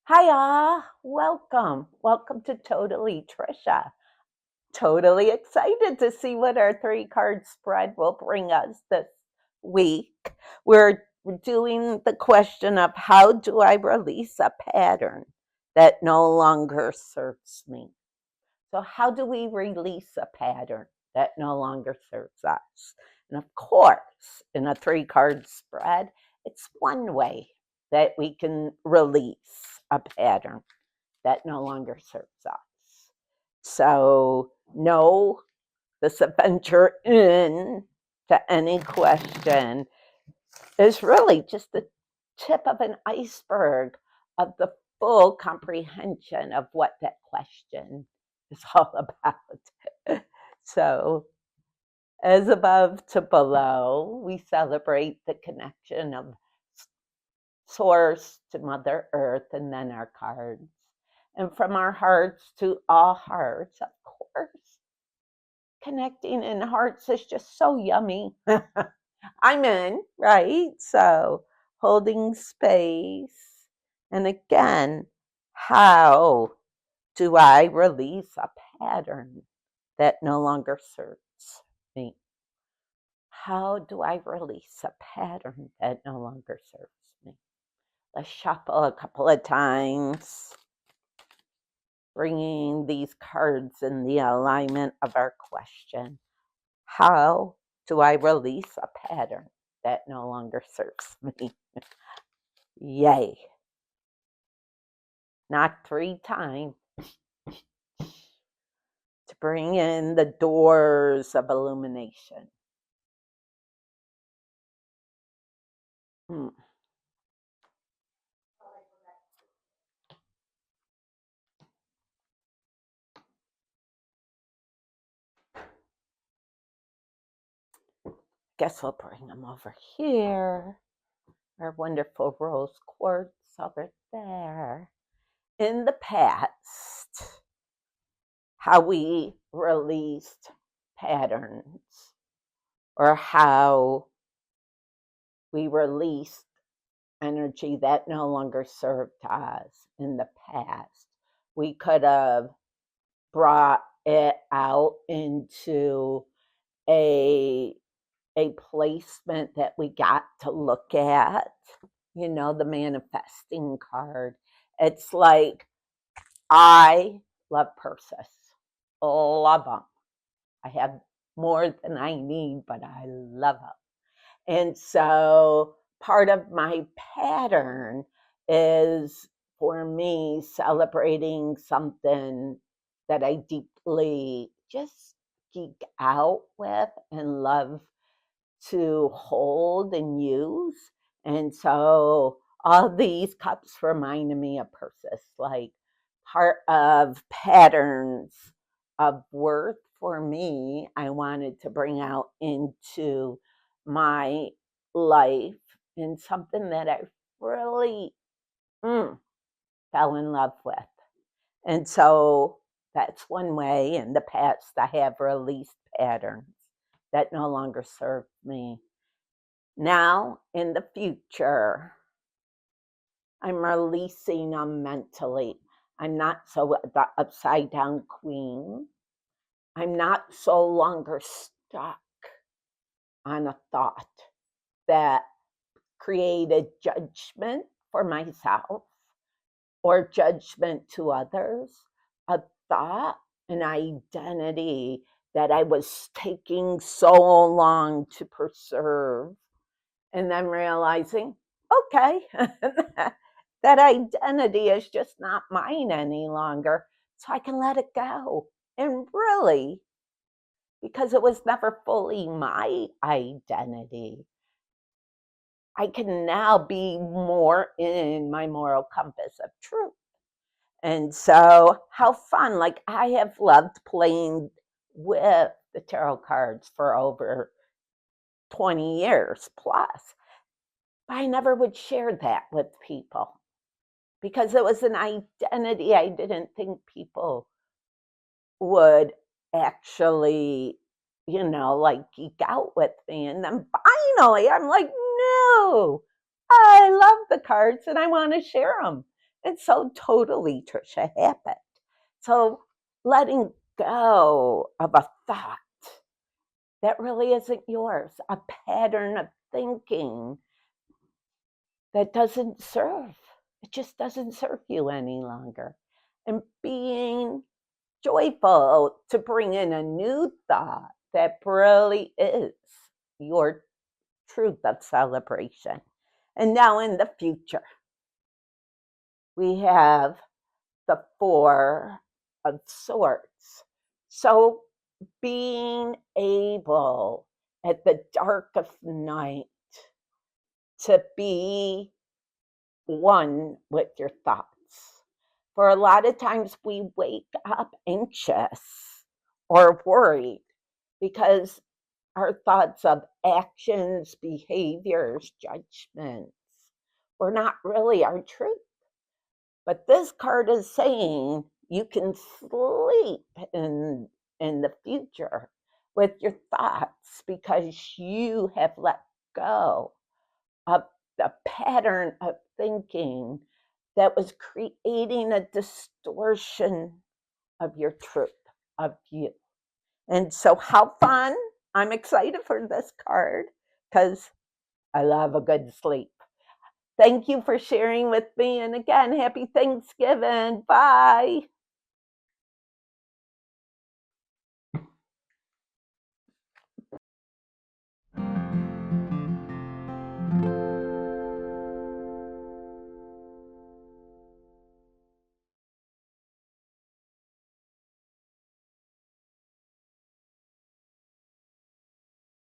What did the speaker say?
Hiya, welcome. Welcome to Totally Trisha. Totally excited to see what our three card spread will bring us this week. We're doing the question of how do I release a pattern that no longer serves me? So, how do we release a pattern that no longer serves us? And of course, in a three card spread, it's one way that we can release a pattern that no longer serves us. So, no, this adventure in to any question is really just the tip of an iceberg of the full comprehension of what that question is all about. So, as above to below, we celebrate the connection of source to Mother Earth and then our cards. And from our hearts to all hearts, of course. Connecting in hearts is just so yummy. I'm in, right? So holding space. And again, how do I release a pattern that no longer serves me? How do I release a pattern that no longer serves me? Let's shuffle a couple of times, bringing these cards in the alignment of our question. How do I release a pattern that no longer serves me? Yay. Not three times. To bring in the doors of illumination. Hmm. Guess we'll bring them over here. Our wonderful rose quartz over there. In the past, how we released patterns or how we released energy that no longer served us in the past. We could have brought it out into a a placement that we got to look at, the manifesting card. It's like I love purses. Love them. I have more than I need, but I love them. And so part of my pattern is for me celebrating something that I deeply just geek out with and love to hold and use. And so all these cups reminded me of purses, like part of patterns of worth for me, I wanted to bring out into my life and something that I really fell in love with. And so that's one way in the past I have released patterns that no longer serve me. Now, in the future, I'm releasing them mentally. I'm not so the upside down queen. I'm not so longer stuck on a thought that created judgment for myself or judgment to others, a thought, an identity that I was taking so long to preserve, and then realizing, okay, that identity is just not mine any longer. So I can let it go. And really, because it was never fully my identity, I can now be more in my moral compass of truth. And so, how fun. Like, I have loved playing with the tarot cards for over 20 years plus. But I never would share that with people because it was an identity I didn't think people would actually, like geek out with me. And then finally, I'm like, no, I love the cards and I want to share them. And so totally, Trisha, happened. So letting go of a thought that really isn't yours, a pattern of thinking that doesn't serve, it just doesn't serve you any longer. And being joyful to bring in a new thought that really is your truth of celebration. And now in the future, we have the Four of Swords. So being able at the dark of night to be one with your thoughts. For a lot of times we wake up anxious or worried because our thoughts of actions, behaviors, judgments were not really our truth. But this card is saying you can sleep in the future with your thoughts because you have let go of the pattern of thinking that was creating a distortion of your truth, of you. And so, how fun! I'm excited for this card because I love a good sleep. Thank you for sharing with me. And again, happy Thanksgiving. Bye.